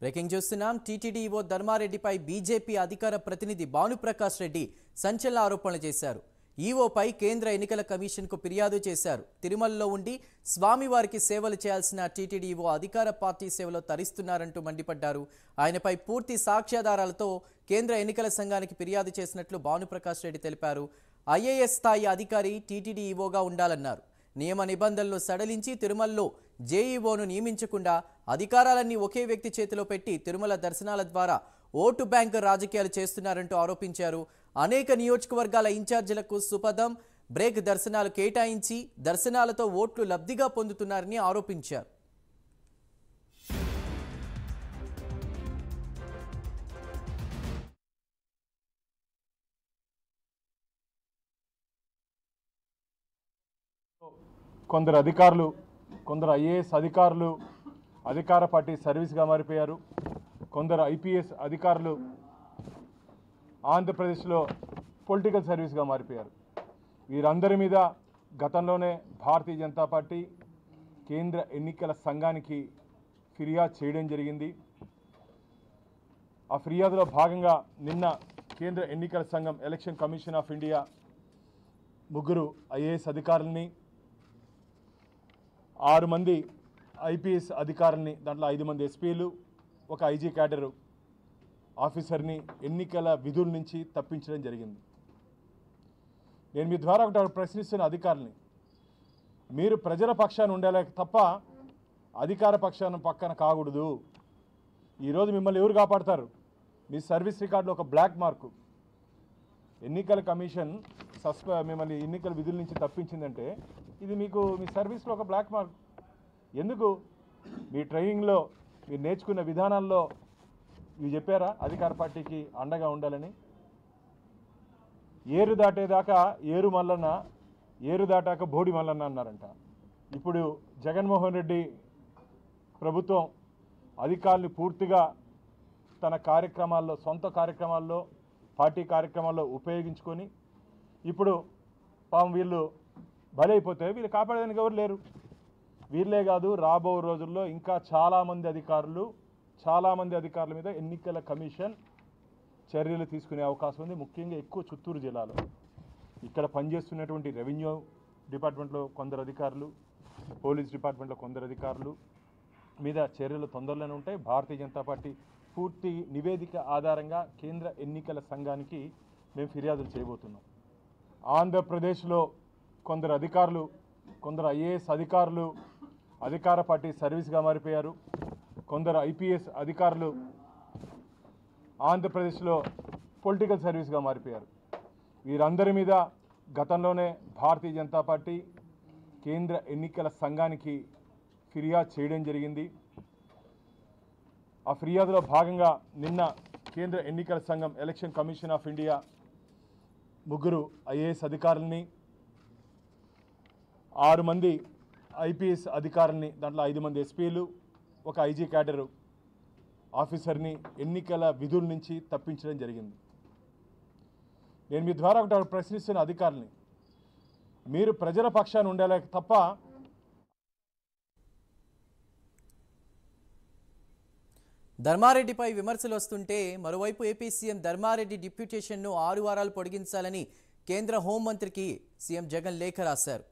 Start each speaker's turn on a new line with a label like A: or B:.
A: Breaking చూస్తున్నాం. TTD EO ధర్మారెడ్డిపై BJP అధికార ప్రతినిధి భానుప్రకాష్ రెడ్డి సంచలన ఆరోపణలు చేశారు. ఈవోపై కేంద్ర ఎన్నికల కమిషన్కు ఫిర్యాదు చేశారు. తిరుమలలో ఉండి స్వామివారికి సేవలు చేయాల్సిన టీటీడీ ఈవో అధికార పార్టీ సేవలో తరిస్తున్నారంటూ మండిపడ్డారు. ఆయనపై పూర్తి సాక్ష్యాధారాలతో కేంద్ర ఎన్నికల సంఘానికి ఫిర్యాదు చేసినట్లు భానుప్రకాష్ రెడ్డి తెలిపారు. ఐఏఎస్ స్థాయి అధికారి టీటీడీ ఈవోగా ఉండాలన్నారు. నియమ నిబంధనలు సడలించి తిరుమలలో జేఈఓను నియమించకుండా అధికారాలన్నీ ఒకే వ్యక్తి చేతిలో పెట్టి తిరుమల దర్శనాల ద్వారా ఓటు బ్యాంక్ రాజకీయాలు చేస్తున్నారంటూ ఆరోపించారు. అనేక నియోజకవర్గాల ఇన్ఛార్జీలకు సుపథం బ్రేక్ దర్శనాలు కేటాయించి దర్శనాలతో ఓట్లు లబ్ధిగా పొందుతున్నారని ఆరోపించారు.
B: కొందరు అధికారులు, కొందరు ఐఏఎస్ అధికారులు అధికార పార్టీ సర్వీస్గా మారిపోయారు. కొందరు ఐపీఎస్ అధికారులు ఆంధ్రప్రదేశ్లో పొలిటికల్ సర్వీస్గా మారిపోయారు. వీరందరి మీద గతంలోనే భారతీయ జనతా పార్టీ కేంద్ర ఎన్నికల సంఘానికి ఫిర్యాదు చేయడం జరిగింది. ఆ ఫిర్యాదులో భాగంగా నిన్న కేంద్ర ఎన్నికల సంఘం election commission of India 3 IAS అధికారులని, 6 మంది ఐపీఎస్ అధికారులని, దాంట్లో 5 మంది ఎస్పీలు, ఒక ఐజీ క్యాడర్ ఆఫీసర్ని ఎన్నికల విధుల నుంచి తప్పించడం జరిగింది. నేను మీ ద్వారా ఒకటి ప్రశ్నిస్తున్న అధికారులని, మీరు ప్రజల పక్షాన ఉండాలి తప్ప అధికార పక్కన కాకూడదు. ఈరోజు మిమ్మల్ని ఎవరు కాపాడతారు? మీ సర్వీస్ రికార్డులో ఒక బ్లాక్ మార్కు. ఎన్నికల కమిషన్ మిమ్మల్ని ఎన్నికల విధుల నుంచి తప్పించిందంటే ఇది మీకు మీ సర్వీస్లో ఒక బ్లాక్ మార్క్. ఎందుకు? మీ ట్రైనింగ్లో మీరు నేర్చుకున్న విధానాల్లో ఇవి చెప్పారా అధికార పార్టీకి అండగా ఉండాలని? ఏరు దాటేదాకా ఏరు మల్లన్న, ఏరు దాటాక బోడి మల్లన్న అన్నారంట. ఇప్పుడు జగన్మోహన్ రెడ్డి ప్రభుత్వం అధికారులు పూర్తిగా తన కార్యక్రమాల్లో, సొంత కార్యక్రమాల్లో, పార్టీ కార్యక్రమాల్లో ఉపయోగించుకొని ఇప్పుడు పాపం వీళ్ళు బలైపోతే వీళ్ళు కాపాడేదానికి ఎవరు లేరు. వీళ్ళే కాదు, రాబో రోజుల్లో ఇంకా చాలామంది అధికారుల మీద ఎన్నికల కమిషన్ చర్యలు తీసుకునే అవకాశం ఉంది. ముఖ్యంగా ఎక్కువ చిత్తూరు జిల్లాలో ఇక్కడ పనిచేస్తున్నటువంటి రెవెన్యూ డిపార్ట్మెంట్లో కొందరు అధికారులు, పోలీస్ డిపార్ట్మెంట్లో కొందరు అధికారులు మీద చర్యలు తొందరలోనే ఉంటాయి. భారతీయ జనతా పార్టీ పూర్తి నివేదిక ఆధారంగా కేంద్ర ఎన్నికల సంఘానికి మేము ఫిర్యాదులు చేయబోతున్నాం. ఆంధ్రప్రదేశ్లో కొందరు అధికారులు, కొందరు ఐఏఎస్ అధికారులు అధికార పార్టీ సర్వీస్గా మారిపోయారు. కొందరు ఐపీఎస్ అధికారులు ఆంధ్రప్రదేశ్లో పొలిటికల్ సర్వీస్గా మారిపోయారు. వీరందరి మీద గతంలోనే భారతీయ జనతా పార్టీ కేంద్ర ఎన్నికల సంఘానికి ఫిర్యాదు చేయడం జరిగింది. ఆ ఫిర్యాదులో భాగంగా నిన్న కేంద్ర ఎన్నికల సంఘం election commission of India 3 IAS అధికారులని, 6 మంది ఐపీఎస్ అధికారులని, దాంట్లో 5 మంది ఎస్పీలు, ఒక ఐజీ క్యాడర్ ఆఫీసర్ని ఎన్నికల విధుల నుంచి తప్పించడం జరిగింది. నేను మీ ద్వారా ఒకటి ప్రశ్నిస్తున్న అధికారులని, మీరు ప్రజల పక్షాన ఉండాలి తప్ప
A: ధర్మారెడ్డిపై విమర్శలు వస్తుంటే మరోవైపు ఏపీ సీఎం ధర్మారెడ్డి డిప్యూటేషన్ను 6 వారాలు పొడిగించాలని కేంద్ర హోంమంత్రికి సీఎం జగన్ లేఖ రాశారు.